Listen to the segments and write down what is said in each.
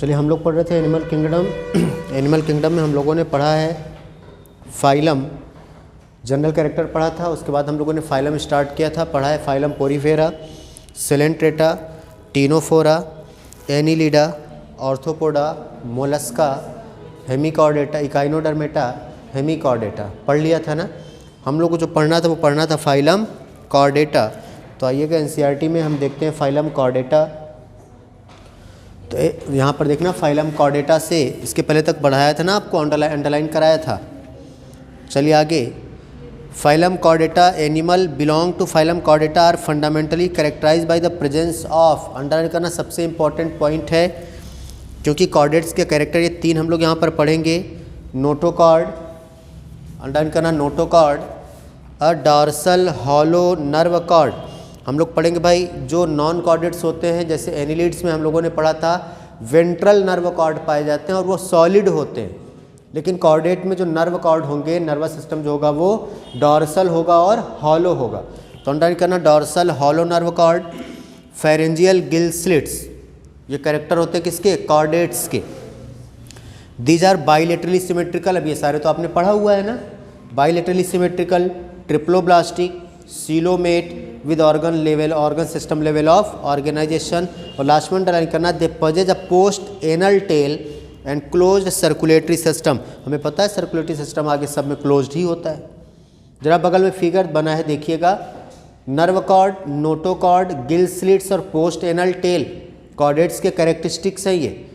चलिए हम लोग पढ़ रहे थे एनिमल किंगडम। एनिमल किंगडम में हम लोगों ने पढ़ा है फाइलम, जनरल कैरेक्टर पढ़ा था। उसके बाद हम लोगों ने फाइलम स्टार्ट किया था, पढ़ा है phylum Porifera, Coelenterata, Ctenophora, Annelida, arthropoda, Mollusca, Hemichordata, Echinodermata, Hemichordata पढ़ लिया था ना। हम लोग को जो पढ़ना था वो पढ़ना था फाइलम कॉर्डेटा। तो आइएगा एनसीईआरटी में हम देखते हैं फाइलम कॉर्डेटा। तो यहाँ पर देखना फाइलम कॉर्डेटा से इसके पहले तक बढ़ाया था ना, आपको अंडरलाइन कराया था। चलिए आगे। Phylum chordata animal belong to phylum chordata are fundamentally characterize by the presence of, underline करना सबसे इंपॉर्टेंट पॉइंट है क्योंकि कॉर्डेट्स के कैरेक्टर ये तीन हम लोग यहाँ पर पढ़ेंगे। नोटोकॉर्ड, अंडरलाइन करना नोटोकॉर्ड, अ डॉर्सल हॉलो नर्व कॉर्ड। हम लोग पढ़ेंगे भाई जो नॉन कॉर्डेट्स होते हैं, जैसे एनिलिड्स में हम लोगों ने पढ़ा था वेंट्रल नर्व कॉर्ड पाए जाते हैं और वो सॉलिड होते हैं, लेकिन कॉर्डेट में जो नर्व कॉर्ड होंगे, नर्वस सिस्टम जो होगा वो डॉर्सल होगा और हॉलो होगा। तो अंडरलाइन करना dorsal hollow nerve cord. Pharyngeal gill slits, ये कैरेक्टर होते हैं किसके? कॉर्डेट्स के। दीज आर बाइलेटरली सिमेट्रिकल, अब ये सारे तो आपने पढ़ा हुआ है ना। Bilaterally symmetrical, triploblastic, coelomate with organ system level of organization. और लास्ट में अंडरलाइन करना they possess a post anal tail and closed circulatory system. हमें पता है सर्कुलेटरी सिस्टम आगे सब में क्लोज्ड ही होता है। जरा बगल में फिगर बना है देखिएगा, nerve cord, notochord, gill slits और पोस्ट एनल टेल कॉर्डेट्स के कैरेक्टरिस्टिक्स हैं। ये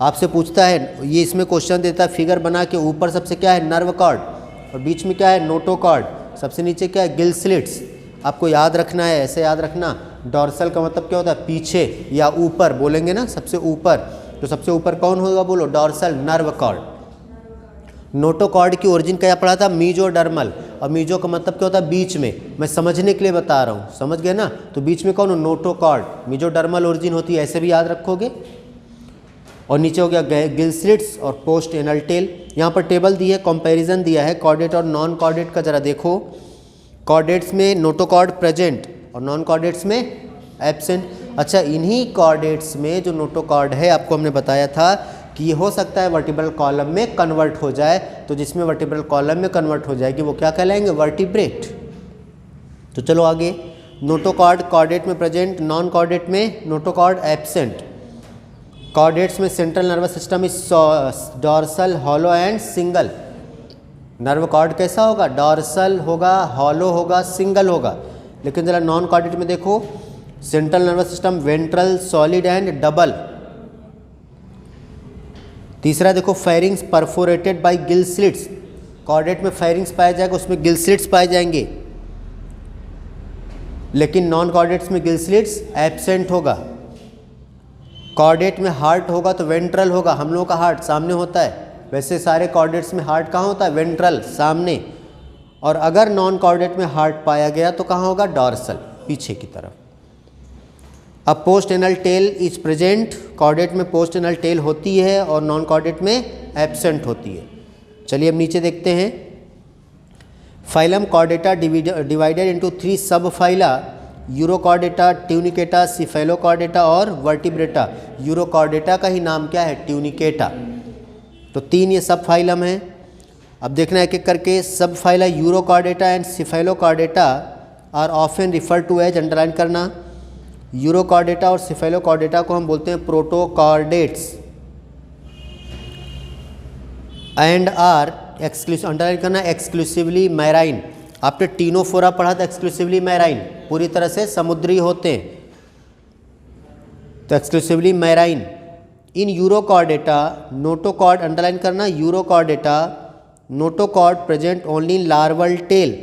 आपसे पूछता है, ये इसमें क्वेश्चन देता है फिगर बना के, ऊपर सबसे क्या है? नर्व कॉर्ड, और बीच में क्या है? नोटोकॉर्ड, सबसे नीचे क्या है? Gill slits. आपको याद रखना है, ऐसे याद रखना। डॉर्सल का मतलब क्या होता है? पीछे या ऊपर बोलेंगे ना, सबसे ऊपर। तो सबसे ऊपर कौन होगा? बोलो डॉर्सल नर्व कॉर्ड। नोटोकॉर्ड की ओरिजिन क्या पढ़ा था? मीजोडर्मल, और मीजो का मतलब क्या होता है? बीच में। मैं समझने के लिए बता रहा हूँ, समझ गए ना। तो बीच में कौन? नोटोकॉर्ड, मीजोडर्मल ओरिजिन होती है, ऐसे भी याद रखोगे। और नीचे हो गया गिल स्लिट्स और पोस्ट एनल टेल। यहाँ पर टेबल दी है, कंपैरिजन दिया है कॉर्डेट और नॉन कॉर्डेट का, जरा देखो। कॉर्डेट्स में नोटोकॉर्ड प्रेजेंट और नॉन कॉर्डेट्स में एब्सेंट। अच्छा, इन्हीं कॉर्डेट्स में जो नोटोकॉर्ड है आपको हमने बताया था कि ये हो सकता है वर्टिब्रल कॉलम में कन्वर्ट हो जाए। तो जिसमें वर्टिब्रल कॉलम में कन्वर्ट हो जाएगी वो क्या कहलाएंगे? वर्टिब्रेट। तो चलो आगे। नोटोकॉर्ड कॉर्डेट में प्रेजेंट, नॉन कॉर्डेट में नोटोकॉर्ड एब्सेंट। कॉर्डेट्स में central nervous system is dorsal hollow and single. Nerve cord कैसा होगा? डॉर्सल होगा, हॉलो होगा, सिंगल होगा। लेकिन जरा नॉन कॉर्डेट में देखो, central nervous system ventral, solid and double. तीसरा देखो, pharynx perforated bye Gill slits. Chordate में फेरिंग्स पाया जाएगा, उसमें गिल स्लिट्स पाए जाएंगे, लेकिन नॉन कॉर्डेट्स में गिल स्लिट्स एब्सेंट होगा। कॉर्डेट में हार्ट होगा तो वेंट्रल होगा, हम लोगों का हार्ट सामने होता है, वैसे सारे कॉर्डेट्स में हार्ट कहाँ होता है? वेंट्रल, सामने। और अगर नॉन कॉर्डेट में हार्ट पाया गया तो कहाँ होगा? डॉर्सल, पीछे की तरफ। अब post anal tell is present, chordate में पोस्ट एनल टेल होती है और नॉन कॉर्डेट में एब्सेंट होती है। चलिए अब नीचे देखते हैं। फाइलम कॉर्डेटा डिवाइडेड इनटू 3 सब फाइला, यूरोकॉर्डेटा, ट्यूनिकेटा, सिफेलोकॉर्डेटा और वर्टिब्रेटा। यूरोकॉर्डेटा का ही नाम क्या है? ट्यूनिकेटा। तो 3 ये सब फाइलम हैं। अब देखना एक एक करके। Sub phyla urochordata and cephalochordata are often refer to as, underline करना। यूरोकॉर्डेटा और सिफेलोकॉर्डेटा को हम बोलते हैं protochordates and are exclusive, underline करना एक्सक्लूसिवली मैराइन। आपने टीनोफोरा पढ़ा था, एक्सक्लूसिवली मैराइन, पूरी तरह से समुद्री होते हैं, तो एक्सक्लूसिवली मैराइन। इन यूरोकॉर्डेटा नोटोकॉर्ड, अंडरलाइन करना urochordata notochord present only in larval tail.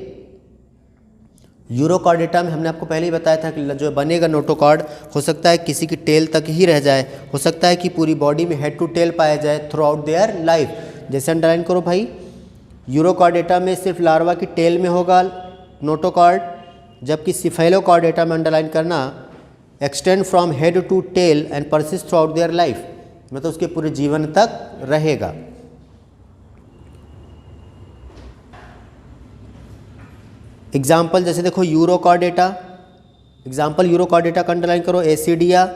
Urochordata में हमने आपको पहले ही बताया था कि जो बनेगा नोटोकॉर्ड, हो सकता है किसी की टेल तक ही रह जाए, हो सकता है कि पूरी बॉडी में हेड टू टेल पाया जाए थ्रू आउट देयर लाइफ। जैसे अंडरलाइन करो भाई, यूरोकॉर्डेटा में सिर्फ लार्वा की टेल में होगा नोटोकॉर्ड, जबकि सिफेलोकॉर्डेटा में अंडरलाइन करना extend from head to tail and persist throughout their life, मतलब उसके पूरे जीवन तक रहेगा। एग्जाम्पल जैसे देखो यूरोकॉर्डेटा, एग्जाम्पल यूरोकॉर्डेटा का अंडरलाइन करो, एसिडिया,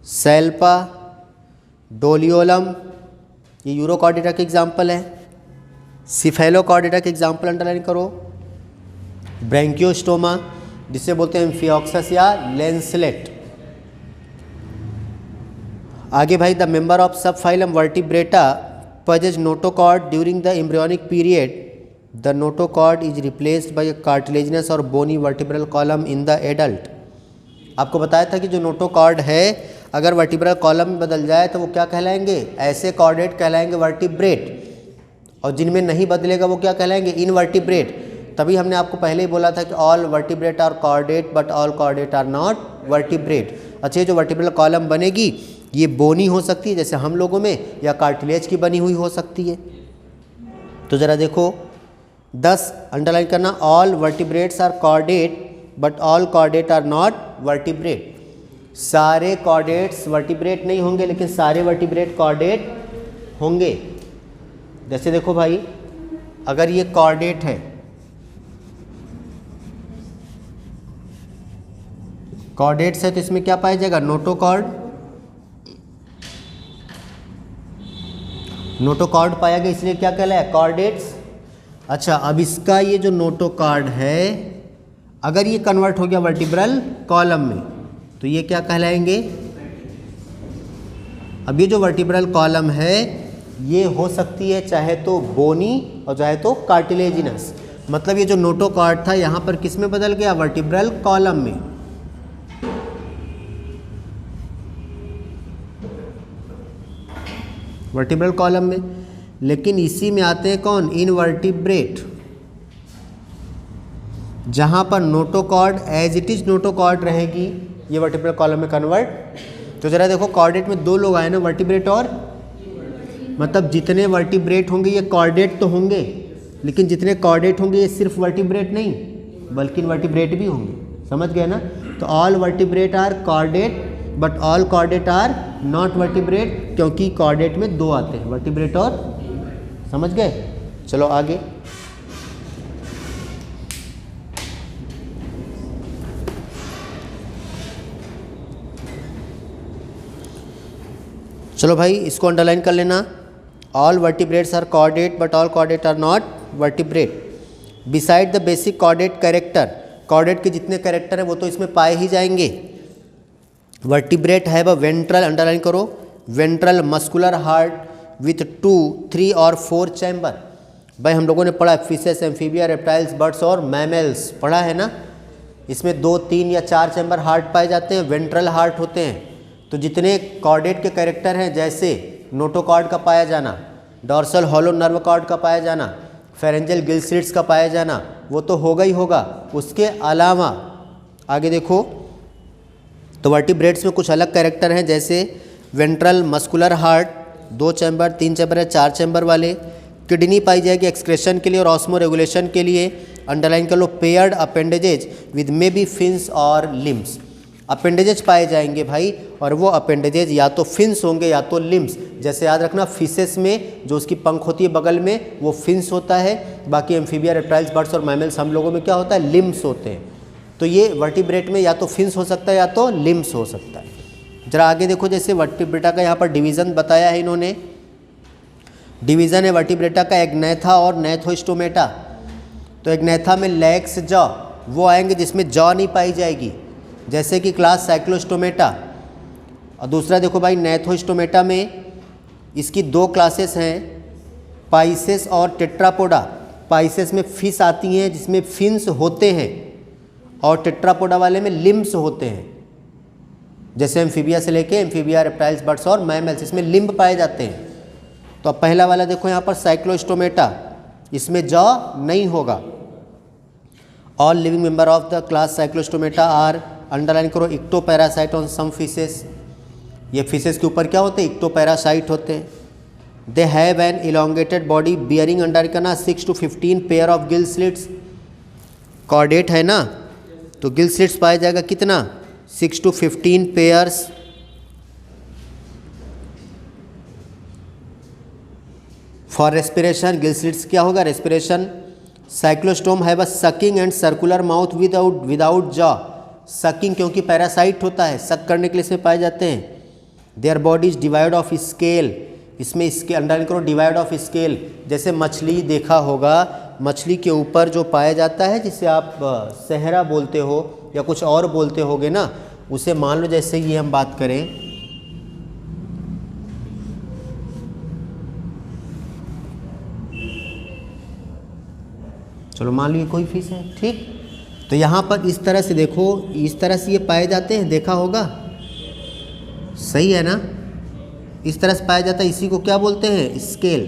सेल्पा, डोलियोलम, ये यूरोकॉर्डेटा के एग्जाम्पल है। सिफेलोकॉर्डेटा के एग्जाम्पल अंडरलाइन करो। ब्रैंकियोस्टोमा जिसे बोलते हैं एम्फियोक्सस या लेंसलेट। आगे भाई, the member of sub phylum vertebrata possess notochord during the embryonic period, the notochord is replaced by cartilaginous और bony vertebral column in the adult. आपको बताया था कि जो नोटोकॉर्ड है अगर वर्टिब्रल कॉलम में बदल जाए तो वो क्या कहलाएंगे, ऐसे कॉर्डेट कहलाएंगे वर्टिब्रेट, और जिनमें नहीं बदलेगा वो क्या कहलाएंगे, इनवर्टिब्रेट। तभी हमने आपको पहले ही बोला था कि all vertebrate are chordate but all chordate are not vertebrate. अच्छा, जो वर्टिब्रल कॉलम बनेगी ये बोनी हो सकती है जैसे हम लोगों में, या कार्टिलेज की बनी हुई हो सकती है। तो ज़रा देखो 10 अंडरलाइन करना, all vertebrates are chordate but all chordate are not vertebrate. सारे कॉर्डेट्स वर्टिब्रेट नहीं होंगे लेकिन सारे वर्टिब्रेट कॉर्डेट होंगे। जैसे देखो भाई, अगर ये कॉर्डेट है, कॉर्डेट्स है तो इसमें क्या पाया जाएगा, नोटोकॉर्ड। नोटोकॉर्ड पाया गया इसलिए क्या कहलाया, कॉर्डेट्स। अच्छा, अब इसका ये जो नोटोकॉर्ड है अगर ये कन्वर्ट हो गया वर्टिब्रल कॉलम में तो ये क्या कहलाएंगे, अब ये जो वर्टिब्रल कॉलम है ये हो सकती है चाहे तो बोनी और चाहे तो कार्टिलेजिनस। मतलब ये जो नोटोकॉर्ड था यहाँ पर किस में बदल गया, वर्टिब्रल कॉलम में। वर्टिब्रल कॉलम में, लेकिन इसी में आते हैं कौन, इनवर्टिब्रेट, जहाँ पर notochord as it is notochord रहेगी, ये वर्टिब्रल कॉलम में कन्वर्ट। तो ज़रा देखो, कॉर्डेट में दो लोग आए ना, वर्टिब्रेट और, मतलब जितने वर्टिब्रेट होंगे ये कॉर्डेट तो होंगे, लेकिन जितने कॉर्डेट होंगे ये सिर्फ वर्टिब्रेट नहीं बल्कि इनवर्टिब्रेट भी होंगे। समझ गए ना। तो all vertebrate are chordate but all chordate are not vertebrate, क्योंकि कॉर्डेट में दो आते हैं, वर्टिब्रेट और, समझ गए। चलो आगे, चलो भाई इसको अंडरलाइन कर लेना। All vertebrates are chordate but all chordate are not vertebrate. Beside the basic chordate character, chordate के जितने कैरेक्टर हैं वो तो इसमें पाए ही जाएंगे। Vertebrate have a ventral, underline करो, वेंट्रल मस्कुलर हार्ट विथ 2, 3 और 4 चैम्बर। भाई हम लोगों ने पढ़ा फिशेस, एम्फीबिया, रेप्टाइल्स, बर्ड्स और मैमल्स पढ़ा है ना, इसमें 2, 3 या 4 चैम्बर हार्ट पाए जाते हैं, वेंट्रल हार्ट होते हैं। तो जितने कॉर्डेट के कैरेक्टर हैं जैसे नोटोकॉर्ड का पाया जाना, डॉर्सल हॉलो नर्व कॉर्ड का पाया जाना, फेरेंजियल गिल स्लिट्स का पाया जाना, वो तो होगा ही होगा। उसके अलावा आगे देखो, तो वर्टिब्रेट्स में कुछ अलग कैरेक्टर हैं जैसे ventral muscular heart 2 chamber, 3 chamber या 4 चैम्बर वाले। किडनी पाई जाएगी एक्सक्रेशन के लिए और ऑस्मो रेगुलेशन के लिए। अंडरलाइन कर लो, paired appendages with maybe fins और लिम्स। अपेंडेजेज पाए जाएंगे भाई, और वो अपेंडेजेज या तो फिन्स होंगे या तो लिम्स। जैसे याद रखना, फिशेस में जो उसकी पंख होती है बगल में वो फिन्स होता है, बाकी एम्फीबिया, रेप्टाइल्स, बर्ड्स और मैमल्स हम लोगों में क्या होता है, लिम्स होते हैं। तो ये वर्टिब्रेट में या तो फिन्स हो सकता है या तो लिम्स हो सकता है। जरा आगे देखो, जैसे वर्टिब्रेटा का यहाँ पर डिवीज़न बताया है इन्होंने। डिवीज़न है वर्टिब्रेटा का एग्नैथा और नैथोस्टोमेटा। तो एग्नैथा में लेग्स, जॉ वो आएंगे जिसमें जॉ नहीं पाई जाएगी, जैसे कि क्लास साइक्लोस्टोमेटा। और दूसरा देखो भाई, नैथोस्टोमेटा में इसकी 2 क्लासेस हैं, पाइसेस और टेट्रापोडा। पाइसेस में फिश आती हैं जिसमें फिन्स होते हैं, और टेट्रापोडा वाले में लिम्स होते हैं। जैसे एम्फीबिया से लेके एम्फीबिया, रेप्टाइल्स, बर्ड्स और मैमल्स, इसमें लिम्ब पाए जाते हैं। तो अब पहला वाला देखो यहाँ पर साइक्लोस्टोमेटा, इसमें जॉ नहीं होगा। All living member of the class cyclostomata are, underline करो, इक्टोपैरासाइट ऑन सम फिशेस। ये फिशेस के ऊपर क्या होते हैं, इक्टोपैरासाइट होते हैं। They have an elongated body bearing, underline करना, 6 to 15 pair of gill slits. Chordate है ना, तो गिल स्लिट्स पाया जाएगा कितना, 6 to 15 pairs. For respiration, gill slits क्या होगा, respiration. Cyclostome have a sucking and circular mouth without jaw. Sucking क्योंकि पैरासाइट होता है, सक करने के लिए इसमें पाए जाते हैं। Their body is divide of scale, इसमें इसके अंडरलाइन करो डिवाइड ऑफ स्केल। जैसे मछली देखा होगा, मछली के ऊपर जो पाया जाता है जिसे आप सहरा बोलते हो या कुछ और बोलते होगे ना, उसे मान लो जैसे ये हम बात करें, चलो मान लो ये कोई फिश है, ठीक। तो यहाँ पर इस तरह से देखो, इस तरह से ये पाए जाते हैं, देखा होगा, सही है ना, इस तरह से पाया जाता है। इसी को क्या बोलते हैं? स्केल।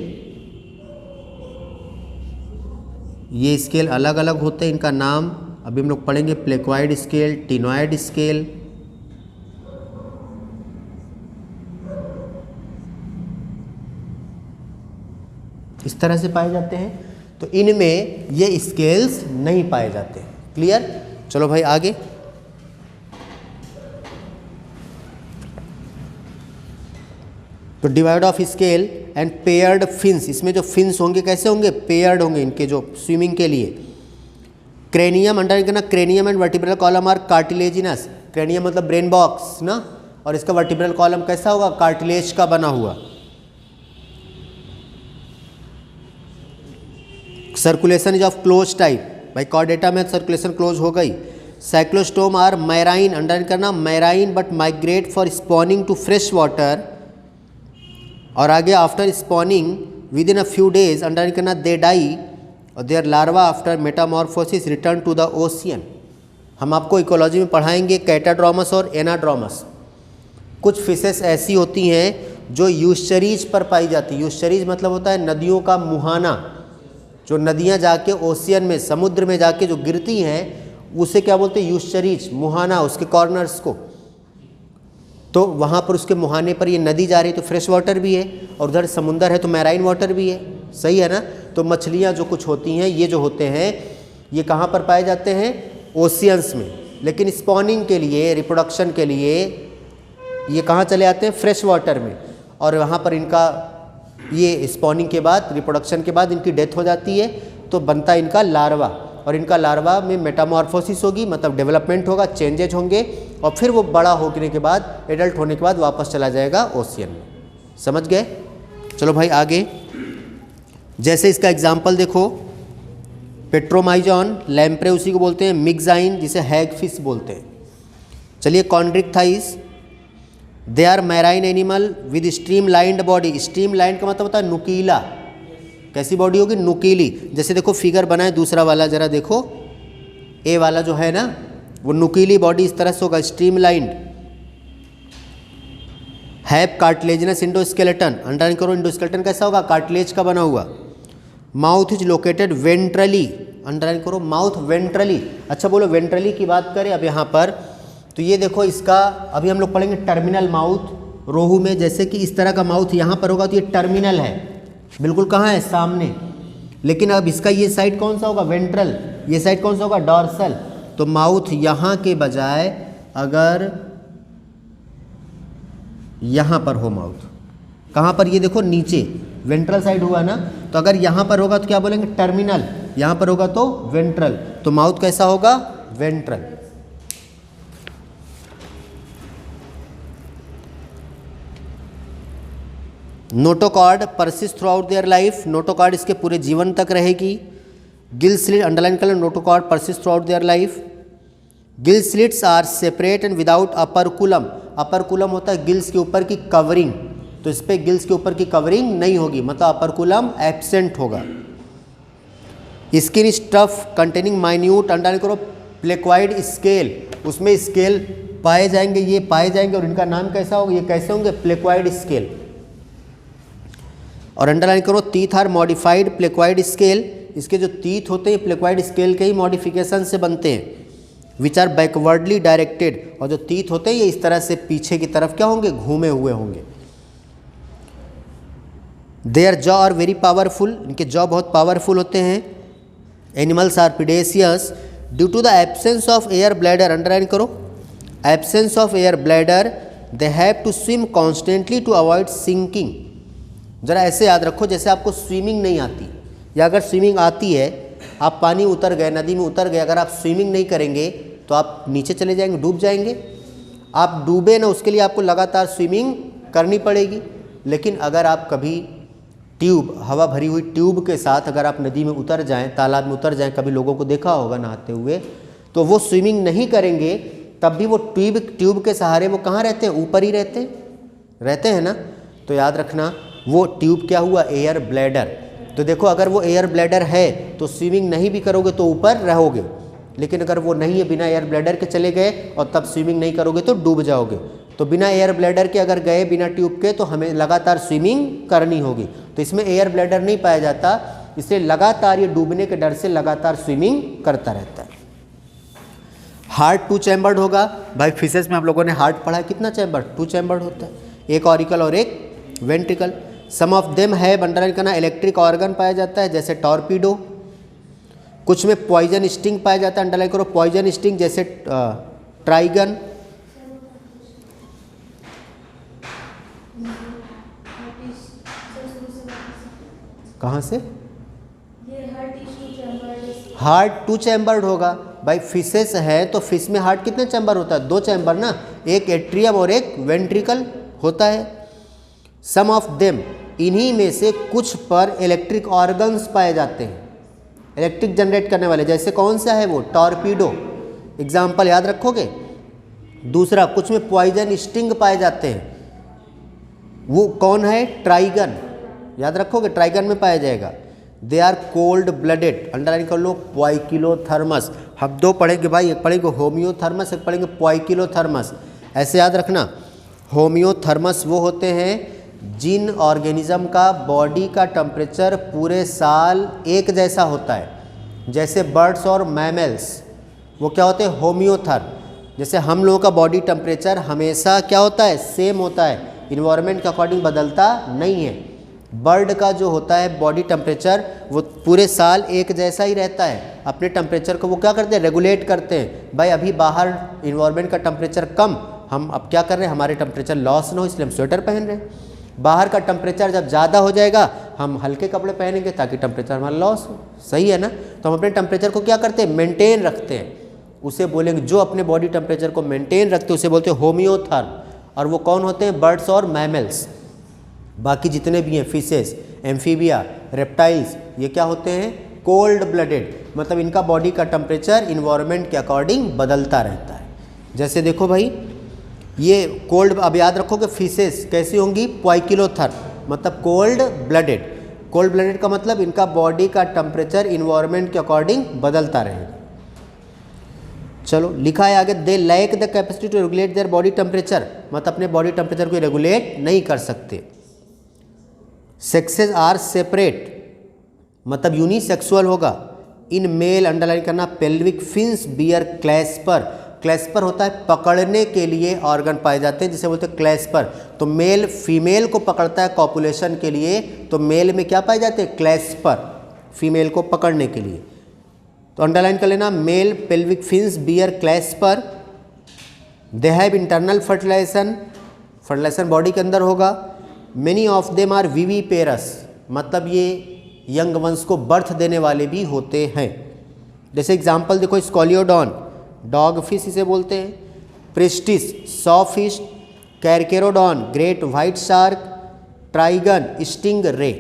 ये स्केल अलग अलग होते हैं, इनका नाम अभी हम लोग पढ़ेंगे, प्लेक्वाइड स्केल, टिनॉइड स्केल। इस तरह से पाए जाते हैं। तो इनमें ये स्केल्स नहीं पाए जाते हैं। क्लियर? चलो भाई आगे। तो divide of scale and paired fins, इसमें जो फिन्स होंगे कैसे होंगे? पेयर्ड होंगे, इनके जो स्विमिंग के लिए। क्रेनियम अंडर करना, cranium and vertebral column are cartilaginous. Cranium मतलब ब्रेन बॉक्स ना, और इसका वर्टिब्रल कॉलम कैसा होगा? कार्टिलेज का बना हुआ। Circulation is of close type, भाई कॉर्डेटा में सर्कुलेशन क्लोज हो गई। साइक्लोस्टोम आर मैराइन, अंडर करना marine but migrate for spawning to fresh water. और आगे after spawning within a few days under करना दे डाई और their larva after metamorphosis return to the ocean. हम आपको ecology में पढ़ाएंगे कैटाड्रोमस और एनाड्रोमस। कुछ फिशेस ऐसी होती हैं जो यूस्चरीज पर पाई जाती है। यूस्चरीज मतलब होता है नदियों का मुहाना, जो नदियाँ जाके ओशियन में, समुद्र में जाके जो गिरती हैं उसे क्या बोलते हैं? यूस्चरीज, मुहाना, उसके कॉर्नर्स को। तो वहाँ पर उसके मुहाने पर ये नदी जा रही है तो फ्रेश वाटर भी है, और उधर समुंदर है तो मैराइन वाटर भी है, सही है ना। तो मछलियाँ जो कुछ होती हैं, ये जो होते हैं ये कहाँ पर पाए जाते हैं? ओशियंस में। लेकिन स्पॉनिंग के लिए, रिप्रोडक्शन के लिए ये कहाँ चले आते हैं? फ्रेश वाटर में। और वहाँ पर इनका ये स्पॉनिंग के बाद, रिप्रोडक्शन के बाद इनकी डेथ हो जाती है, तो बनता है इनका लार्वा। और इनका लार्वा में मेटामॉर्फोसिस होगी, मतलब डेवलपमेंट होगा, चेंजेज होंगे, और फिर वो बड़ा होने के बाद, एडल्ट होने के बाद वापस चला जाएगा ओशियन में। समझ गए? चलो भाई आगे। जैसे इसका एग्जाम्पल देखो, पेट्रोमाइजॉन, लैम्प्रे उसी को बोलते हैं, मिक्साइन जिसे हैगफिश बोलते हैं। चलिए chondrichthyes, they are marine animal with streamlined body. Streamlined का मतलब होता है नुकीला। कैसी बॉडी होगी? नुकीली। जैसे देखो फिगर बना है दूसरा वाला, जरा देखो, ए वाला जो है ना, वो नुकीली बॉडी इस तरह से होगा, stream lined. Have cartilaginous endoskeleton, underline करो, इंडोस्केलेटन कैसा होगा? कार्टिलेज का बना हुआ। Mouth is located ventrally, underline करो, माउथ वेंट्रली। अच्छा बोलो, वेंट्रली की बात करें अब यहाँ पर, तो ये देखो इसका अभी हम लोग पढ़ेंगे टर्मिनल माउथ। रोहू में जैसे कि इस तरह का माउथ यहाँ पर होगा तो ये टर्मिनल है, बिल्कुल कहाँ है? सामने। लेकिन अब इसका ये साइड कौन सा होगा? वेंट्रल। ये साइड कौन सा होगा? डॉर्सल। तो माउथ यहाँ के बजाय अगर यहाँ पर हो माउथ, कहाँ पर? ये देखो नीचे, वेंट्रल साइड हुआ ना, तो अगर यहाँ पर होगा तो क्या बोलेंगे? टर्मिनल। यहाँ पर होगा तो वेंट्रल। तो माउथ कैसा होगा? Ventral. Notochord persist throughout their life, notochord इसके पूरे जीवन तक रहेगी। गिल स्लिट, अंडरलाइन कर लो, notochord persist throughout their life. Gill slits are separate and without operculum. Operculum होता है गिल्स के ऊपर की कवरिंग, तो इस पर गिल्स के ऊपर की कवरिंग नहीं होगी, मतलब अपरकुलम एब्सेंट होगा। Skin stuff containing minute, underline करो, प्लेक्वाइड स्केल, उसमें स्केल पाए जाएंगे, ये पाए जाएंगे, और इनका नाम कैसा होगा? ये कैसे होंगे? Placoid scale. और अंडरलाइन करो, teeth are modified placoid scale, इसके जो टीथ होते हैं प्लेक्वाइड स्केल के ही मॉडिफिकेशन से बनते हैं। विच आर बैकवर्डली डायरेक्टेड, और जो टीथ होते हैं ये इस तरह से पीछे की तरफ क्या होंगे? घूमे हुए होंगे। Their jaw are very powerful, इनके जॉ बहुत पावरफुल होते हैं। Animals are predaceous due to the absence of air bladder, underline करो, absence of air bladder, they have to swim constantly to avoid sinking. ज़रा ऐसे याद रखो, जैसे आपको स्विमिंग नहीं आती, या अगर स्विमिंग आती है, आप पानी उतर गए, नदी में उतर गए, अगर आप स्विमिंग नहीं करेंगे तो आप नीचे चले जाएंगे, डूब जाएंगे। आप डूबे ना, उसके लिए आपको लगातार स्विमिंग करनी पड़ेगी। लेकिन अगर आप कभी ट्यूब, हवा भरी हुई ट्यूब के साथ अगर आप नदी में उतर जाएं, तालाब में उतर जाएं, कभी लोगों को देखा होगा नहाते हुए, तो वो स्विमिंग नहीं करेंगे तब भी वो ट्यूब के सहारे वो कहाँ रहते हैं, ऊपर ही रहते हैं ना। तो याद रखना वो ट्यूब क्या हुआ, एयर ब्लैडर। तो देखो अगर वो एयर ब्लैडर है तो स्विमिंग नहीं भी करोगे तो ऊपर रहोगे, लेकिन अगर वो नहीं है, बिना एयर ब्लैडर के चले गए और तब स्विमिंग नहीं करोगे तो डूब जाओगे। तो बिना एयर ब्लैडर के अगर गए, बिना ट्यूब के, तो हमें लगातार स्विमिंग करनी होगी। तो इसमें एयर ब्लैडर नहीं पाया जाता, इसलिए लगातार ये डूबने के डर से लगातार स्विमिंग करता रहता है। हार्ट 2 चैम्बर्ड होगा। भाई फिशेस में हम लोगों ने हार्ट पढ़ा है, कितना चैम्बर्ड, 2 चैम्बर्ड होता है, एक ऑरिकल और एक वेंट्रिकल। सम ऑफ देम है, अंडरलाइन करना, इलेक्ट्रिक ऑर्गन पाया जाता है जैसे टॉर्पीडो। कुछ में पॉइजन स्टिंग पाया जाता है, अंडरलाइन करो पॉइजन स्टिंग, जैसे ट्राइगन। कहाँ से, हार्ट 2 चैम्बर्ड होगा। भाई फिशेस है तो फिश में हार्ट कितने चैम्बर होता है, 2 चैम्बर ना, एक एट्रियम और एक वेंट्रिकल होता है। सम ऑफ देम, इन्हीं में से कुछ पर इलेक्ट्रिक ऑर्गन्स पाए जाते हैं, इलेक्ट्रिक जनरेट करने वाले, जैसे कौन सा है वो, टॉर्पीडो, एग्जाम्पल याद रखोगे। दूसरा, कुछ में पॉइजन स्टिंग पाए जाते हैं, वो कौन है, ट्राइगन, याद रखोगे, ट्राइगन में पाया जाएगा। They are cold blooded, underline कर लो, पोइकिलोथर्मस। हम 2 पढ़ेंगे भाई, एक पढ़ेंगे होम्योथर्मस, एक पढ़ेंगे पोइकिलोथर्मस। ऐसे याद रखना, होम्योथर्मस वो होते हैं जिन ऑर्गेनिज्म का बॉडी का टेम्परेचर पूरे साल एक जैसा होता है, जैसे बर्ड्स और मैमल्स, वो क्या होते हैं, होम्योथर्म। जैसे हम लोगों का बॉडी टेम्परेचर हमेशा क्या होता है, सेम होता है, इन्वायरमेंट के अकॉर्डिंग बदलता नहीं है। बर्ड का जो होता है बॉडी टेम्परेचर वो पूरे साल एक जैसा ही रहता है, अपने टेम्परेचर को वो क्या करते हैं, रेगुलेट करते हैं। भाई अभी बाहर इन्वायरमेंट का टेम्परेचर कम, हम अब क्या कर रहे हैं, हमारे टेम्परेचर लॉस ना हो इसलिए हम स्वेटर पहन रहे हैं। बाहर का टेम्परेचर जब ज़्यादा हो जाएगा हम हल्के कपड़े पहनेंगे ताकि टेम्परेचर हमारा लॉस हो, सही है ना। तो हम अपने टेम्परेचर को क्या करते हैं, मेंटेन रखते हैं, उसे बोलेंगे, जो अपने बॉडी टेम्परेचर को मेंटेन रखते हैं उसे बोलते हैं होम्योथर्म। और वो कौन होते हैं, बर्ड्स और मैमल्स। बाकी जितने भी हैं, फिशेस, एम्फीबिया, रेप्टाइल्स, ये क्या होते हैं, कोल्ड ब्लडेड, मतलब इनका बॉडी का टेम्परेचर इन्वायरमेंट के अकॉर्डिंग बदलता रहता है। जैसे देखो भाई, ये कोल्ड, अब याद रखोगे फिशेस कैसी होंगी, पोइकिलोथर्म, मतलब कोल्ड ब्लडेड। कोल्ड ब्लडेड का मतलब इनका बॉडी का टेम्परेचर इन्वायरमेंट के अकॉर्डिंग बदलता रहेगा। चलो लिखा है आगे, they lack the capacity to regulate their body temperature, मतलब अपने बॉडी टेम्परेचर को रेगुलेट नहीं कर सकते। सेक्सेस आर सेपरेट, मतलब यूनिसेक्सुअल होगा। इन मेल, अंडरलाइन करना, pelvic fins bear clasper, clasper होता है पकड़ने के लिए ऑर्गन पाए जाते हैं जिसे बोलते हैं क्लैस्पर। तो मेल फीमेल को पकड़ता है कॉपुलेशन के लिए, तो मेल में क्या पाए जाते हैं, क्लैस्पर, फीमेल को पकड़ने के लिए। तो अंडरलाइन कर लेना, male pelvic fins bear clasper. They have internal fertilization, fertilization body के अंदर होगा। Many of them are viviparous, मतलब ये यंग वंस को बर्थ देने वाले भी होते हैं। जैसे एग्जाम्पल देखो, स्कॉलियोडॉन, डॉग फिश इसे बोलते हैं। Pristis, sawfish. Carcharodon, great white shark. Trygon, stingray.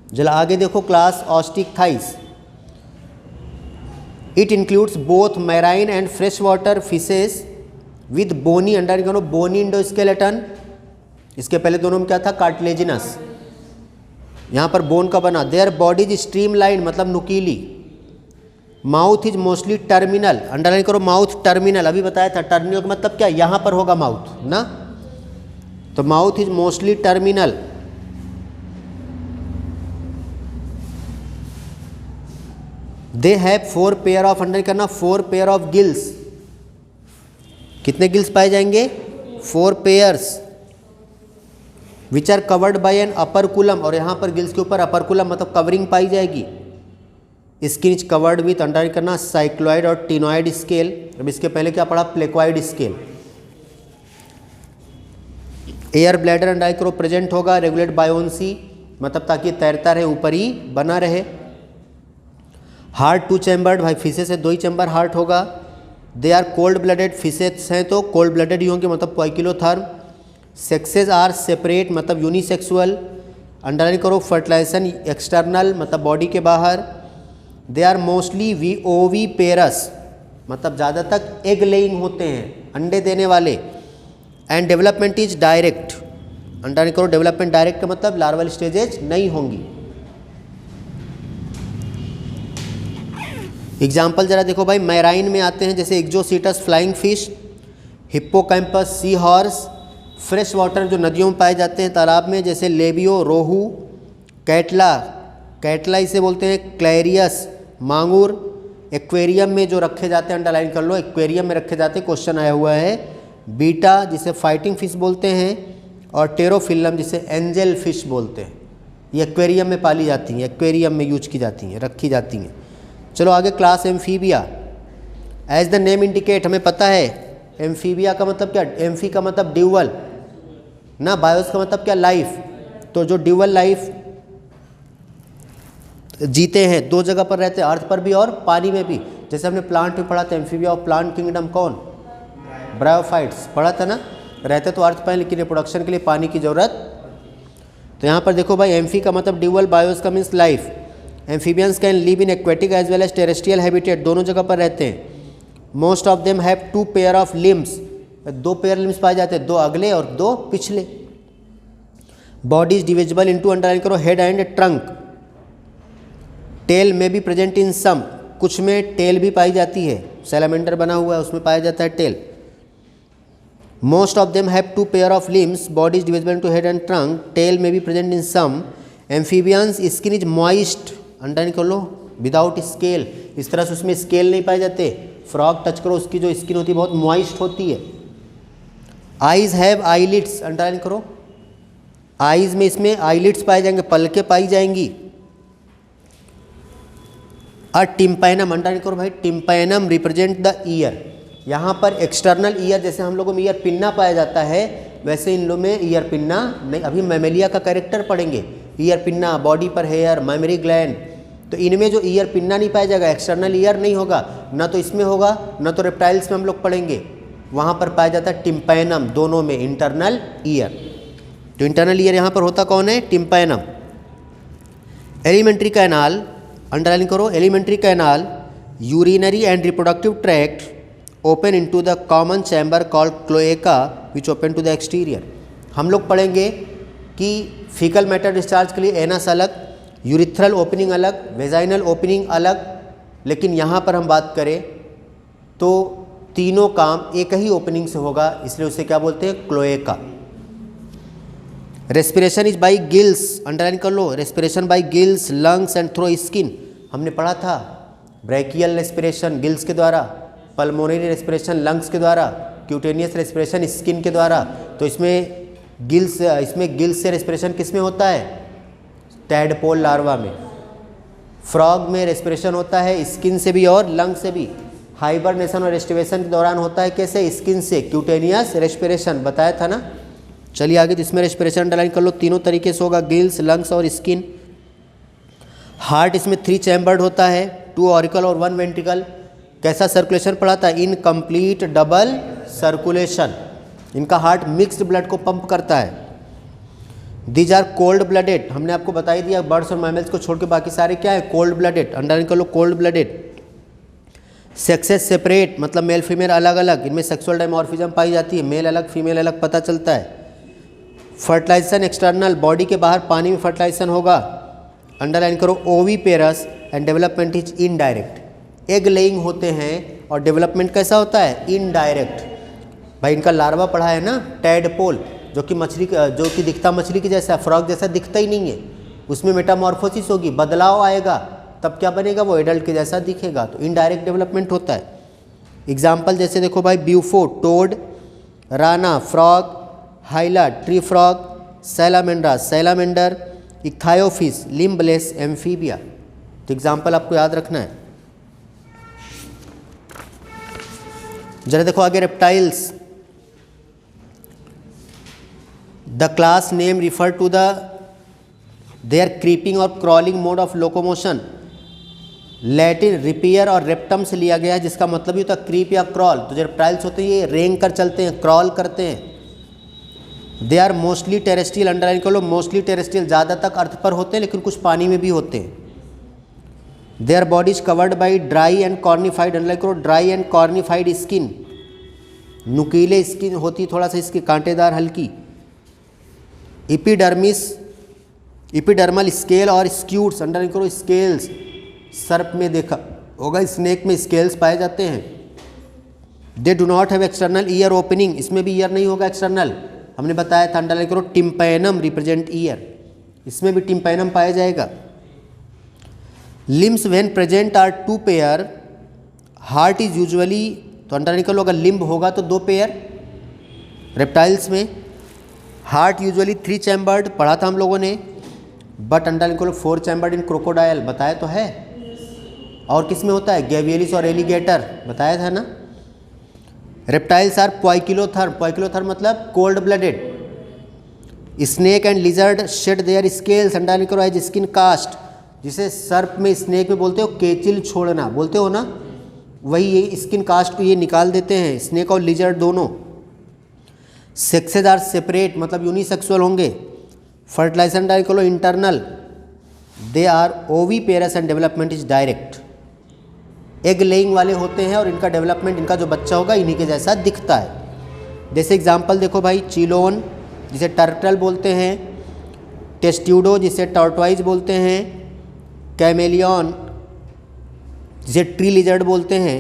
जरा आगे देखो, class osteichthyes, it includes both marine and freshwater fishes with bony, under करो बोनी इंडोस्केलेटन। इसके पहले दोनों में क्या था, कार्टिलेजिनस, यहाँ पर बोन का बना। देयर बॉडीज स्ट्रीमलाइन, मतलब नुकीली। Mouth is mostly terminal, underline करो, माउथ टर्मिनल, अभी बताया था टर्मिनल का मतलब क्या, यहाँ पर होगा माउथ ना, तो mouth is mostly terminal. They have 4 pair of, underline करना, 4 पेयर ऑफ गिल्स। कितने गिल्स पाए जाएंगे, 4 pairs. Which are covered by an operculum, और यहाँ पर गिल्स के ऊपर अपरकुलम मतलब कवरिंग पाई जाएगी। Skin is covered with, underline करना, साइक्लॉइड और टिनॉइड स्केल। अब इसके पहले क्या पढ़ा, placoid scale. Air bladder underline करो प्रेजेंट होगा, रेगुलेट बायोन्सी, मतलब ताकि तैरता रहे, ऊपर ही बना रहे। हार्ट 2 चैम्बर्ड, भाई फिशेस से 2 ही चैम्बर हार्ट होगा। They are cold blooded, fishes हैं तो कोल्ड ब्लडेड ही होंगे, मतलब पोइकिलोथर्म। सेक्सेस आर सेपरेट मतलब यूनिसेक्सुअल। अंडरलाइन करो फर्टिलाइजेशन एक्सटर्नल मतलब बॉडी के बाहर। दे आर मोस्टली ओवी पेरस मतलब ज़्यादातर एग लेइंग होते हैं, अंडे देने वाले। And development is direct. Underline करो डेवलपमेंट डायरेक्ट का मतलब लार्वल स्टेजेज नहीं होंगी। एग्जाम्पल जरा देखो भाई, मैराइन में आते हैं जैसे एक्जोसीटस flying fish, hippocampus sea horse. Fresh water जो नदियों में पाए जाते हैं तालाब में जैसे लेबियो रोहू, कैटला, कैटला इसे बोलते हैं क्लैरियस मांगुर। एक्वेरियम में जो रखे जाते हैं, अंडरलाइन कर लो, एक्वेरियम में रखे जाते हैं, क्वेश्चन आया हुआ है। बीटा जिसे फाइटिंग फिश बोलते हैं, और टेरोफिल्लम जिसे एंजल फिश बोलते हैं। ये एक्वेरियम में पाली जाती हैं, एक्वेरियम में यूज की जाती हैं, रखी जाती हैं। चलो आगे class amphibia. As the name indicate, हमें पता है एम्फीबिया का मतलब क्या, एम्फी का मतलब ड्यूअल ना, बायोस का मतलब क्या लाइफ। तो जो ड्यूअल लाइफ जीते हैं, दो जगह पर रहते हैं, अर्थ पर भी और पानी में भी। जैसे हमने प्लांट में पढ़ा था एम्फीबिया ऑफ प्लांट किंगडम कौन, ब्रायोफाइट्स पढ़ा था ना। रहते तो अर्थ पर लेकिन रिप्रोडक्शन के लिए पानी की ज़रूरत। तो यहाँ पर देखो भाई, एम्फी का मतलब ड्यूअल, बायोस का means life. Amphibians can live in aquatic as well as terrestrial habitat, दोनों जगह पर रहते हैं। Most of them have 2 pair of limbs, 2 pair limbs पाए जाते हैं, 2 अगले और 2 पिछले। Body is divisible into, underline करो, हेड एंड ट्रंक। टेल में भी प्रेजेंट इन सम, कुछ में टेल भी पाई जाती है, सैलामेंडर बना हुआ है उसमें पाया जाता है tail. Most of them have 2 pair of limbs, body is divisible into head and trunk, tail में भी present in some. Amphibians skin is moist, underline कर लो, विदाउट स्केल, इस तरह से उसमें स्केल नहीं पाए जाते। फ्रॉग टच करो, उसकी जो स्किन होती है बहुत मॉइस्ट होती है। आईज हैव आईलिड्स, अंडरलाइन करो, आईज में इसमें आईलिड्स पाए जाएंगे, पलकें पाई जाएंगी। अ टिम्पैनम, अंडरलाइन करो भाई, टिम्पैनम रिप्रेजेंट द ईयर। यहाँ पर एक्सटर्नल ईयर, जैसे हम लोगों में ईयर पिन्ना पाया जाता है, वैसे इन लोगों में ईयर पिन्ना नहीं। अभी मैमेलिया का कैरेक्टर पढ़ेंगे, ईयर पिन्ना, बॉडी पर हेयर, मैमरी ग्लैंड। तो इनमें जो ईयर पिन्ना नहीं पाया जाएगा, एक्सटर्नल ईयर नहीं होगा, ना तो इसमें होगा, ना तो रेप्टाइल्स में हम लोग पढ़ेंगे, वहाँ पर पाया जाता है टिम्पैनम, दोनों में इंटरनल ईयर। तो इंटरनल ईयर यहाँ पर होता कौन है, टिम्पैनम। एलिमेंट्री कैनाल, अंडरलाइन करो, alimentary canal, urinary and reproductive tract open into the common chamber called cloaca which open to the exterior. हम लोग पढ़ेंगे कि फीकल मैटर डिस्चार्ज के लिए एनस अलग, यूरिथ्रल ओपनिंग अलग, वेजाइनल ओपनिंग अलग, लेकिन यहाँ पर हम बात करें तो तीनों काम एक ही ओपनिंग से होगा, इसलिए उसे क्या बोलते हैं, cloaca. Respiration is by gills, underline कर लो, respiration by gills, lungs and through skin. हमने पढ़ा था ब्रैकियल रेस्पिरेशन गिल्स के द्वारा, पल्मोनरी रेस्पिरेशन लंग्स के द्वारा, क्यूटेनियस रेस्पिरेशन स्किन के द्वारा। तो इसमें गिल्स से रेस्पिरेशन किस में होता है, टैडपोल लार्वा में। फ्रॉग में रेस्पिरेशन होता है स्किन से भी और लंग से भी। हाइबरनेशन और रेस्टिवेशन के दौरान होता है कैसे, स्किन से, क्यूटेनियस रेस्पिरेशन बताया था ना। चलिए आगे, जिसमें रेस्पिरेशन अंडरलाइन कर लो, तीनों तरीके से होगा, गिल्स, लंग्स और स्किन। हार्ट इसमें 3 चैम्बर्ड होता है, 2 ऑरिकल और 1 वेंट्रिकल। कैसा सर्कुलेशन पढ़ा था, इनकम्प्लीट डबल सर्कुलेशन। इनका हार्ट मिक्स्ड ब्लड को पंप करता है। दीज आर कोल्ड ब्लडेड, हमने आपको बता ही दिया, बर्ड्स और मैमल्स को छोड़ के बाकी सारे क्या है, कोल्ड ब्लडेड, अंडरलाइन कर लो, कोल्ड ब्लडेड। सेक्सेस सेपरेट मतलब मेल फीमेल अलग अलग, इनमें सेक्सुअल डायमॉर्फिज्म पाई जाती है, मेल अलग फीमेल अलग पता चलता है। फर्टिलाइजेशन एक्सटर्नल, बॉडी के बाहर पानी में फर्टिलाइजेशन होगा, अंडरलाइन करो, oviparous. And development is indirect, egg laying होते हैं, और डेवलपमेंट कैसा होता है, इनडायरेक्ट। भाई इनका लार्वा पढ़ा है ना, टैडपोल, जो कि मछली, जो कि दिखता मछली की जैसा, फ्रॉग जैसा दिखता ही नहीं है, उसमें मेटामॉर्फोसिस होगी, बदलाव आएगा, तब क्या बनेगा, वो एडल्ट के जैसा दिखेगा। तो इनडायरेक्ट डेवलपमेंट होता है। एग्जाम्पल जैसे देखो भाई, bufo toad, rana frog, hyla tree frog, salamandra salamander, ichthyophis limbless amphibia. तो एग्जाम्पल आपको याद रखना है। जरा देखो आगे, reptiles. The class name refer to the their creeping और crawling mode of locomotion. Latin repere और रेप्टम से लिया गया है, जिसका मतलब ही होता है क्रीप या क्रॉल। तो जो रेप्टाइल्स होते हैं ये रेंग कर चलते हैं, क्रॉल करते हैं। They are mostly terrestrial, underline कर लो, मोस्टली टेरेस्ट्रियल, ज़्यादा तक अर्थ पर होते हैं लेकिन कुछ पानी में भी होते हैं। Their body is covered by dry and cornified, underline करो, ड्राई एंड कॉर्निफाइड स्किन, नुकीले स्किन होती थोड़ा सा इसकी, कांटेदार हल्की। इपिडर्मिस, इपिडर्मल स्केल और स्क्यूट्स, अंडरलाइन करो, स्केल्स, सर्प में देखा होगा, स्नेक में स्केल्स पाए जाते हैं। They do not have external ear opening, इसमें भी ईयर नहीं होगा एक्सटर्नल, हमने बताया था, अंडरलाइन करो। टिम्पैनम रिप्रेजेंट ईयर, इसमें भी टिम्पैनम पाया जाएगा। Limbs when present are 2 pair, heart is usually, तो अंडरलाइन कर लो, अगर लिम्ब होगा तो 2 पेयर। रेप्टाइल्स में हार्ट यूजुअली 3 चैम्बर्ड, पढ़ा था हम लोगों ने, बट अंडरलाइन कर लो 4 चैम्बर्ड इन क्रोकोडाइल, बताया तो है। और किस में होता है, गैवियलिस और एलिगेटर, बताया था ना। रेप्टाइल्स आर पॉइकिलोथर्म, पॉइकिलोथर्म मतलब cold blooded. Snake and lizard shade there scales, underline करो, एज स्किन कास्ट, जिसे सर्प में, स्नेक में बोलते हो केचिल छोड़ना, बोलते हो ना, वही ये स्किन कास्ट को ये निकाल देते हैं, स्नेक और लिजर्ड दोनों। सेक्सेज आर सेपरेट, मतलब यूनिसेक्सुअल होंगे। फर्टिलाइजेशन अंडरलाइन करो, internal, they are oviparous and development is direct, egg laying वाले होते हैं और इनका डेवलपमेंट, इनका जो बच्चा होगा इन्हीं के जैसा दिखता है। जैसे एग्जांपल देखो भाई, चिलोन जिसे टर्टल बोलते हैं, टेस्ट्यूडो जिसे टॉर्टवाइज बोलते हैं, कैमेलियन जिसे ट्री लिजर्ड बोलते हैं,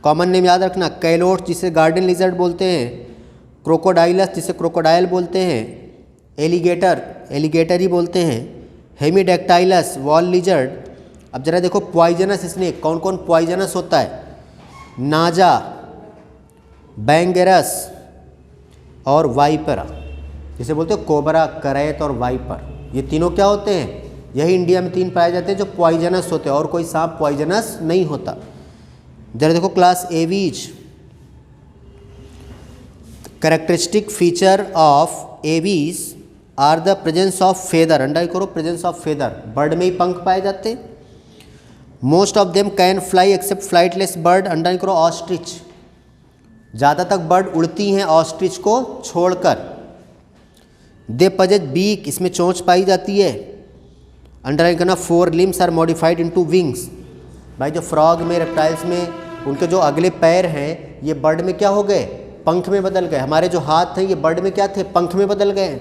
कॉमन नेम याद रखना, कैलोट्स जिसे गार्डन लिजर्ड बोलते हैं, क्रोकोडाइलस जिसे क्रोकोडाइल बोलते हैं, एलिगेटर एलिगेटर ही बोलते हैं, हेमीडेक्टाइलस वॉल लिजर्ड। अब जरा देखो पॉइजनस स्नेक, कौन कौन पॉइजनस होता है, नाजा, बैंगेरस और वाइपरा, जिसे बोलते हैं कोबरा, करैत और वाइपर, ये तीनों क्या होते हैं, यही इंडिया में 3 पाए जाते हैं जो पॉइजनस होते हैं, और कोई सांप पॉइजनस नहीं होता। जरा देखो class aves, characteristic feature of aves are the presence of feather, underline करो, प्रेजेंस ऑफ फेदर, बर्ड में ही पंख पाए जाते हैं। Most of them can fly except flightless bird, underline करो, ऑस्ट्रिच, ज़्यादा तक बर्ड उड़ती हैं ऑस्ट्रिच को छोड़कर। दे पजेज बीक, इसमें चोंच पाई जाती है, अंडरलाइन करना। 4 limbs are modified into wings, भाई जो फ्रॉग में, रेप्टाइल्स में उनके जो अगले पैर हैं ये बर्ड में क्या हो गए, पंख में बदल गए। हमारे जो हाथ हैं ये बर्ड में क्या थे, पंख में बदल गए।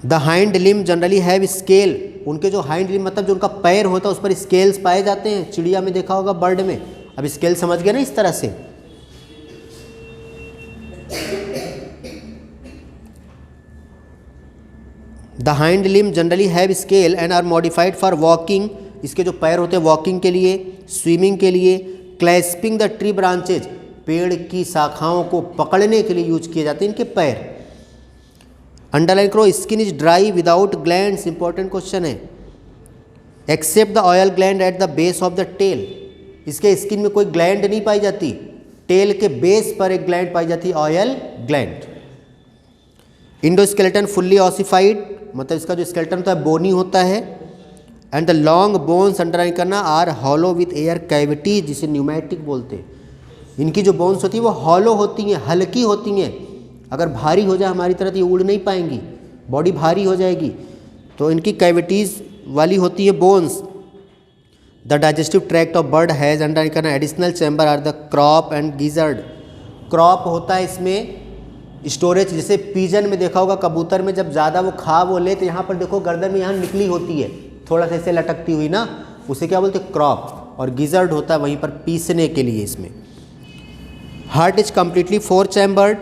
The hind limb generally have scale, उनके जो हाइंड लिम्ब मतलब जो उनका पैर होता है उस पर स्केल्स पाए जाते हैं, चिड़िया में देखा होगा, बर्ड में। अब स्केल समझ गए ना इस तरह से। The hind limb generally have scale and are modified for walking, इसके जो पैर होते हैं वॉकिंग के लिए, स्विमिंग के लिए, क्लैस्पिंग द ट्री ब्रांचेज, पेड़ की शाखाओं को पकड़ने के लिए यूज किए जाते हैं इनके पैर। अंडरलाइन करो, skin is dry without glands, important question है, except the oil gland at the base of the tail, इसके स्किन में कोई ग्लैंड नहीं पाई जाती, टेल के बेस पर एक ग्लैंड पाई जाती है, oil gland. Endoskeleton fully ossified, मतलब इसका जो स्केलेटन होता है बोनी होता है। And the long bones, underline करना, are hollow with air cavities, जिसे न्यूमैटिक बोलते हैं। इनकी जो बोन्स होती है वो हॉलो होती हैं, हल्की होती हैं, अगर भारी हो जाए हमारी तरह तो ये उड़ नहीं पाएंगी, बॉडी भारी हो जाएगी, तो इनकी कैविटीज़ वाली होती है bones. The digestive tract of bird has, underline करना, additional chamber are the crop and gizzard, crop होता है इसमें स्टोरेज, जैसे पीजन में देखा होगा, कबूतर में जब ज़्यादा वो खा वो ले तो यहाँ पर देखो गर्दन में यहाँ निकली होती है थोड़ा सा ऐसे लटकती हुई ना, उसे क्या बोलते हैं, क्रॉप। और गिजर्ड होता है वहीं पर पीसने के लिए इसमें। हार्ट इज कम्प्लीटली 4 चैम्बर्ड,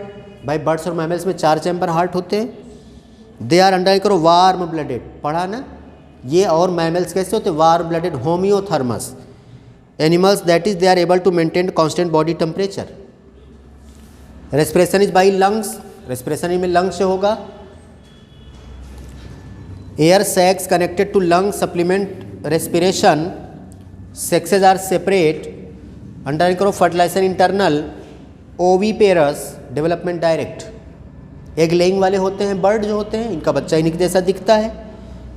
भाई बर्ड्स और मैमल्स में 4 चैम्बर हार्ट होते हैं। दे आर, अंडरलाइन करो, वार्म ब्लडेड, पढ़ा ना, ये और मैमल्स कैसे होते हैं, warm blooded, homeothermous animals, that is they are able to maintain constant body temperature. Respiration is by lungs, respiration में लंग्स से होगा। Air sacs connected to lung supplement respiration, sexes are separate, underline करो, fertilization internal, oviparous, development direct. Egg laying वाले होते हैं bird जो होते हैं, इनका बच्चा इन्हीं के जैसा दिखता है।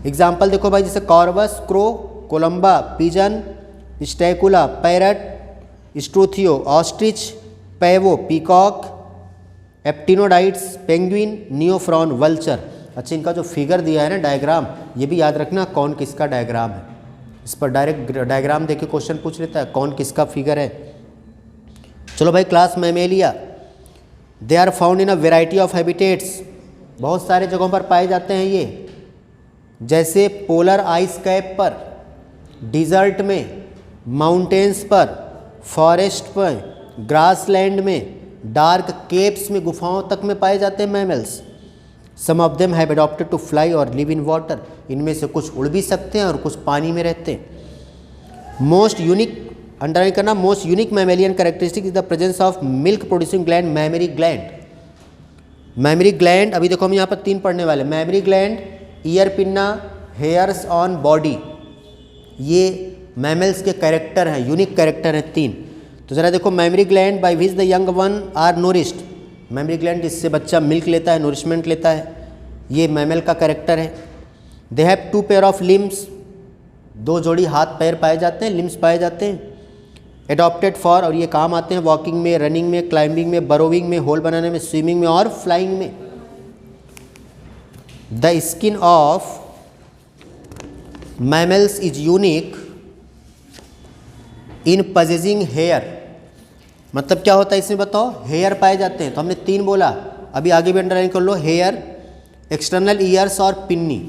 एग्जाम्पल देखो भाई, जैसे corvus, crow, columba, pigeon, psittacula, parrot, struthio, ostrich, pavo, peacock, aptenodytes penguin, neophron, vulture. अच्छा, इनका जो फिगर दिया है ना डायग्राम, ये भी याद रखना कौन किसका डायग्राम है। इस पर डायरेक्ट डायग्राम देके क्वेश्चन पूछ लेता है कौन किसका फिगर है। चलो भाई, class mammalia, they are found in a variety of habitats, बहुत सारे जगहों पर पाए जाते हैं ये, जैसे पोलर आइस कैप पर, डिज़र्ट में, माउंटेन्स पर, फॉरेस्ट पर, ग्रासलैंड में, डार्क केप्स में, गुफाओं तक में पाए जाते हैं mammals. Some of them have adopted to fly और लिव इन वाटर, इनमें से कुछ उड़ भी सकते हैं और कुछ पानी में रहते हैं। मोस्ट यूनिक, अंडरलाइन करना, most unique mammalian characteristic is the presence of milk producing gland, mammary gland. Mammary gland, अभी देखो हम यहाँ पर 3 पढ़ने वाले। Mammary gland, ear pinna, hairs on body, ये मैमल्स के कैरेक्टर हैं, यूनिक कैरेक्टर हैं 3। तो ज़रा देखो, mammary gland by which the young one are nourished, mammary gland जिससे बच्चा मिल्क लेता है, नोरिशमेंट लेता है, ये मैमल का कैरेक्टर है। They have 2 pair of limbs, 2 जोड़ी हाथ पैर पाए जाते हैं, लिम्स पाए जाते हैं। एडॉप्टेड फॉर, और ये काम आते हैं वॉकिंग में, रनिंग में, क्लाइंबिंग में, बरोविंग में, होल बनाने में, स्विमिंग में और फ्लाइंग में। The skin of mammals is unique in possessing hair, मतलब क्या होता है इसमें बताओ, हेयर पाए जाते हैं। तो हमने 3 बोला, अभी आगे भी अंडरलाइन कर लो, हेयर, एक्सटर्नल ईयर्स और पिन्नी,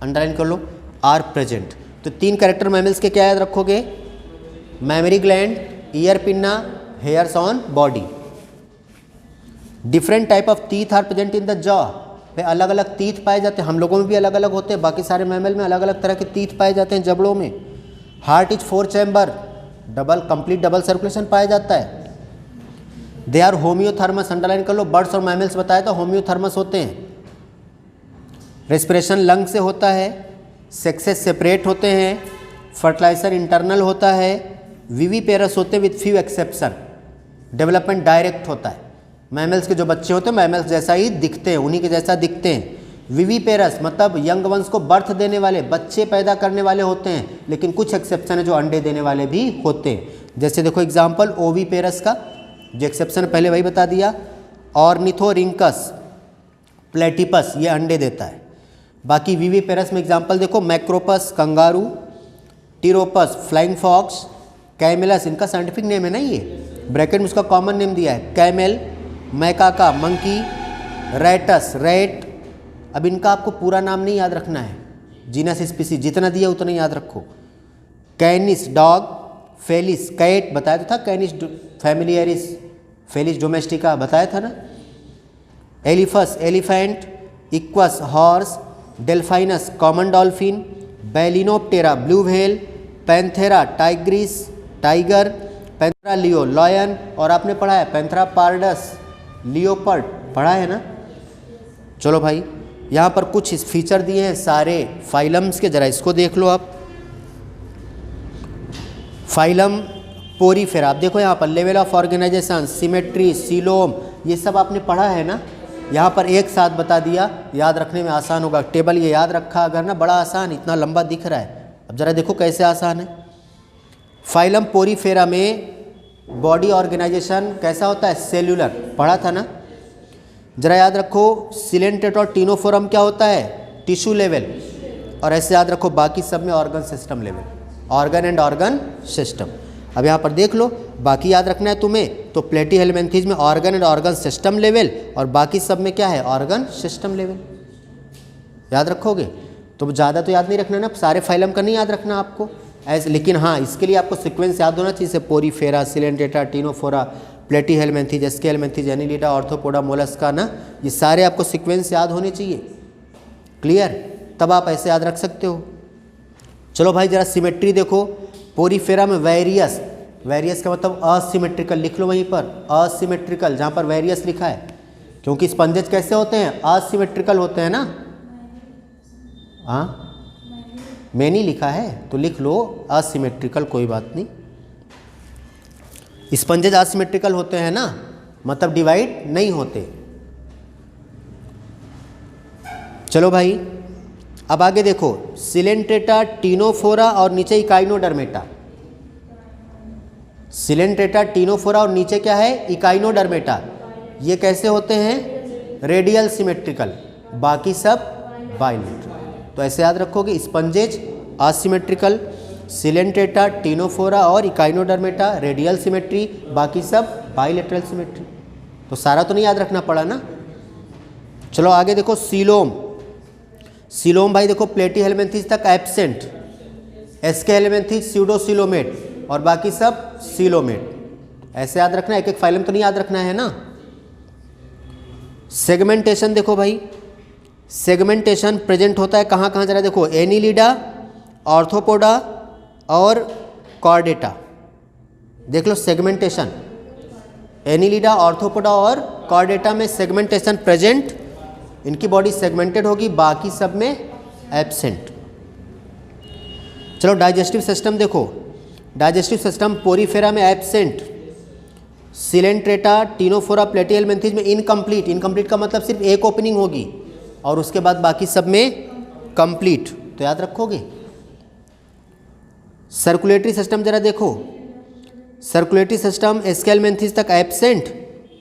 अंडरलाइन कर लो, आर प्रेजेंट। तो 3 कैरेक्टर मैमल्स के क्या याद रखोगे, mammary gland, ear pinna, hairs on body. Different type of teeth are present in the jaw, अलग अलग टीथ पाए जाते हैं, हम लोगों में भी अलग अलग होते हैं, बाकी सारे मैमल में अलग अलग तरह के टीथ पाए जाते हैं जबड़ों में। Heart is 4 chamber, double, complete double circulation पाया जाता है। दे आर होम्योथर्मस, अंडरलाइन कर लो, बर्ड्स और मैमल्स बताया था होम्योथर्मस होते हैं। रेस्पिरेशन लंग से होता है, सेक्सेस सेपरेट होते हैं, फर्टिलाइजर इंटरनल होता है, विविपेरस होते हैं with few exception, development direct होता है। मैमल्स के जो बच्चे होते हैं मैमल्स जैसा ही दिखते हैं, उन्हीं के जैसा दिखते हैं। विविपेरस मतलब यंग वंस को बर्थ देने वाले, बच्चे पैदा करने वाले होते हैं, लेकिन कुछ एक्सेप्शन है जो अंडे देने वाले भी होते हैं। जैसे देखो एग्जाम्पल ओविपेरस का, जो एक्सेप्शन पहले वही बता दिया। ऑर्निथोरिंकस, प्लेटिपस, ये अंडे देता है। बाकी विविपेरस में एग्जाम्पल देखो, macropus kangaroo, pteropus flying fox, camelus, इनका साइंटिफिक नेम है ना, ये ब्रैकेट में उसका कॉमन नेम दिया है, कैमेल, मैकाका मंकी, रैटस रैट। अब इनका आपको पूरा नाम नहीं याद रखना है, जीनस स्पीसीज जितना दिया उतना याद रखो। कैनिस डॉग, फेलिस कैट, बताया तो था, कैनिस फैमिलियरिस, फेलिस डोमेस्टिका बताया था ना। Elephas elephant, equus horse, delphinus common dolphin, balaenoptera blue whale, panthera tigris tiger, panthera leo lion, और आपने पढ़ा है पैंथेरा पार्डस लियोपर्ड, पढ़ा है ना। चलो भाई, यहाँ पर कुछ फीचर दिए हैं सारे फाइलम्स के, जरा इसको देख लो आप। फाइलम पोरीफेरा, आप देखो यहाँ पर level of organization, symmetry, coelom, ये सब आपने पढ़ा है ना। यहाँ पर एक साथ बता दिया, याद रखने में आसान होगा। टेबल ये याद रखा अगर ना, बड़ा आसान, इतना लंबा दिख रहा है। अब ज़रा देखो कैसे आसान है। फाइलम पोरीफेरा में बॉडी ऑर्गेनाइजेशन कैसा होता है, सेल्यूलर, पढ़ा था ना। जरा याद रखो, सिलेंट्रेट और टीनोफोरम क्या होता है, टिश्यू लेवल, और ऐसे याद रखो बाकी सब में organ system level, organ and organ system. अब यहाँ पर देख लो, बाकी याद रखना है तुम्हें, तो प्लेटीहेलमिन्थेस में organ and organ system level, और बाकी सब में क्या है, ऑर्गन सिस्टम लेवल। याद रखोगे तो ज़्यादा तो याद नहीं रखना ना, सारे फाइलम का नहीं याद रखना आपको ऐसे, लेकिन हाँ इसके लिए आपको सीक्वेंस याद होना चाहिए, जैसे porifera, coelenterata, ctenophora, platyhelminthes, aschelminthes, annelida, arthropoda, mollusca ना, ये सारे आपको सीक्वेंस याद होने चाहिए। क्लियर, तब आप ऐसे याद रख सकते हो। चलो भाई जरा सिमेट्री देखो, पोरीफेरा में वेरियस, वेरियस का मतलब असिमेट्रिकल, लिख लो वहीं पर असिमेट्रिकल, जहाँ पर वेरियस लिखा है, क्योंकि स्पंजेस कैसे होते हैं, असिमेट्रिकल होते हैं ना। हाँ मैंने लिखा है तो लिख लो असिमेट्रिकल, कोई बात नहीं। स्पंजेस असिमेट्रिकल होते हैं ना, मतलब डिवाइड नहीं होते। चलो भाई अब आगे देखो, सिलेंट्रेटा, टीनोफोरा और नीचे इकाइनोडर्मेटा। सिलेंट्रेटा, टीनोफोरा और नीचे क्या है, इकाइनोडर्मेटा। ये कैसे होते हैं? रेडियल सिमेट्रिकल, बाकी सब बाइलेटरल। तो ऐसे याद रखोगे, स्पंजेज असिमेट्रिकल, सिलेंट्रेटा, टिनोफोरा और इकाइनोडर्मेटा रेडियल सिमेट्री, बाकी सब बाइलेटरल सिमेट्री। तो सारा तो नहीं याद रखना पड़ा ना। चलो आगे देखो, सीलोम। सीलोम भाई देखो प्लेटीहेलमिन्थेस तक एब्सेंट, एस्केहेलमिन्थेस स्यूडोसीलोमेट और बाकी सब सीलोमेट। ऐसे याद रखना, एक एक फाइलम तो नहीं याद रखना है ना। सेगमेंटेशन देखो भाई, सेगमेंटेशन प्रेजेंट होता है कहाँ कहाँ जरा देखो, एनिलिडा, ऑर्थोपोडा और कॉर्डेटा। देख लो सेगमेंटेशन, एनिलिडा, ऑर्थोपोडा और कॉर्डेटा में सेगमेंटेशन प्रेजेंट, इनकी बॉडी सेगमेंटेड होगी, बाकी सब में एब्सेंट। चलो डाइजेस्टिव सिस्टम देखो, डाइजेस्टिव सिस्टम पोरीफेरा में एब्सेंट, सिलेंट्रेटा, टिनोफोरा, प्लेटीहेलमिन्थेस में इनकम्प्लीट। इनकम्प्लीट का मतलब सिर्फ एक ओपनिंग होगी और उसके बाद बाकी सब में कंप्लीट। तो याद रखोगे। सर्कुलेटरी सिस्टम जरा देखो, सर्कुलेटरी सिस्टम एस्केहेलमिन्थेस तक एब्सेंट,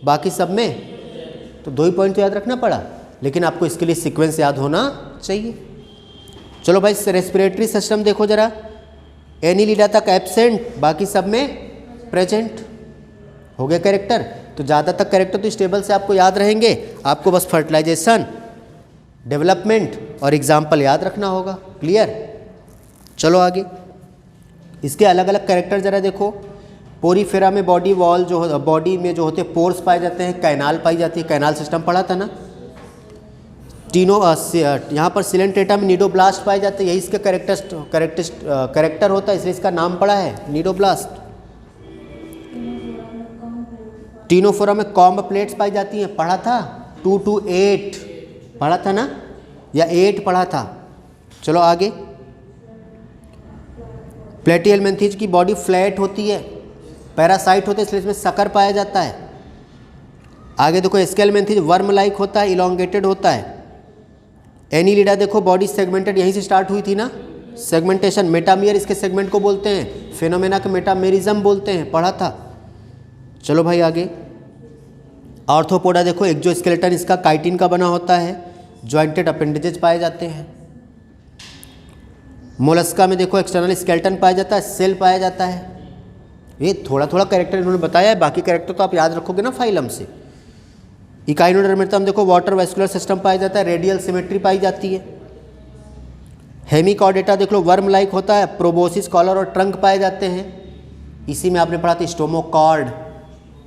बाकी सब में। तो 2 ही पॉइंट तो याद रखना पड़ा, लेकिन आपको इसके लिए सीक्वेंस याद होना चाहिए। चलो भाई रेस्पिरेटरी सिस्टम देखो जरा, एनिलिडा तक एब्सेंट, बाकी सब में प्रेजेंट। हो गया कैरेक्टर। तो ज़्यादातर कैरेक्टर तो इस टेबल से आपको याद रहेंगे, आपको बस फर्टिलाइजेशन, डेवलपमेंट और एग्जाम्पल याद रखना होगा। क्लियर। चलो आगे, इसके अलग अलग कैरेक्टर जरा देखो। पोरीफेरा में बॉडी वॉल जो, बॉडी में जो होते हैं पोर्स पाए जाते हैं, कैनाल पाई जाती है, कैनाल सिस्टम पढ़ा था ना। यहाँ पर सिलेंट्रेटा में नीडोब्लास्ट पाए जाते हैं, यही इसका कैरेक्टर होता है, इसलिए इसका नाम पड़ा है नीडोब्लास्ट। टिनोफोरा में कॉम्ब प्लेट्स पाई जाती हैं, पढ़ा था 2 to 8 पढ़ा था ना, या 8 पढ़ा था। चलो आगे, प्लेटीहेलमिन्थेस की बॉडी फ्लैट होती है, पैरासाइट होते हैं, इसलिए इसमें शक्कर पाया जाता है। आगे देखो, एस्केहेलमिन्थेस वर्म लाइक होता है, इलोंगेटेड होता है। एनिलिडा देखो बॉडी सेगमेंटेड, यहीं से स्टार्ट हुई थी ना सेगमेंटेशन। मेटामियर इसके सेगमेंट को बोलते हैं, फेनोमेना का मेटामेरिज्म बोलते हैं, पढ़ा था। चलो भाई आगे, ऑर्थोपोडा देखो एक्सोस्केलेटन इसका काइटिन का बना होता है, जॉइंटेड अपेंडेजेस पाए जाते हैं। मोलस्का में देखो एक्सटर्नल स्केलेटन पाया जाता है, सेल पाया जाता है। ये थोड़ा थोड़ा कैरेक्टर इन्होंने बताया है, बाकी कैरेक्टर तो आप याद रखोगे ना फाइलम से। इकाइनोडर्मेटा में देखो वाटर वेस्कुलर सिस्टम पाया जाता है, रेडियल सिमेट्री पाई जाती है। हेमिकॉर्डेटा देख लो वर्म लाइक होता है, प्रोबोसिस, कॉलर और ट्रंक पाए जाते हैं। इसी में आपने पढ़ा था स्टोमोकॉर्ड,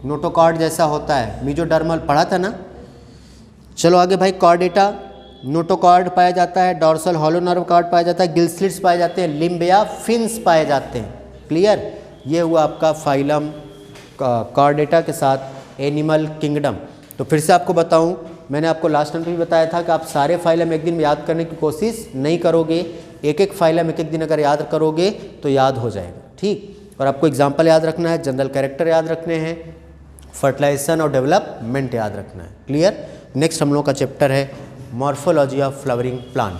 नोटोकॉर्ड जैसा होता है, मीजोडर्मल पढ़ा था ना। चलो आगे भाई, कॉर्डेटा, नोटोकॉर्ड पाया जाता है, डॉर्सल हॉलो नर्व कॉर्ड पाया जाता है, गिल स्लिट्स पाए जाते हैं, लिम्ब या फिन्स पाए जाते हैं। क्लियर। ये हुआ आपका फाइलम कॉर्डेटा के साथ एनिमल किंगडम। तो फिर से आपको बताऊं, मैंने आपको लास्ट टाइम भी बताया था कि आप सारे फाइलम एक दिन में याद करने की कोशिश नहीं करोगे, एक एक फाइलम एक एक दिन अगर याद करोगे तो याद हो जाएगा। ठीक। और आपको एग्जाम्पल याद रखना है, जनरल कैरेक्टर याद रखने हैं, फर्टिलाइजेशन और डेवलपमेंट याद रखना है। क्लियर। नेक्स्ट हम लोग का चैप्टर है मॉर्फोलॉजी ऑफ फ्लावरिंग प्लांट।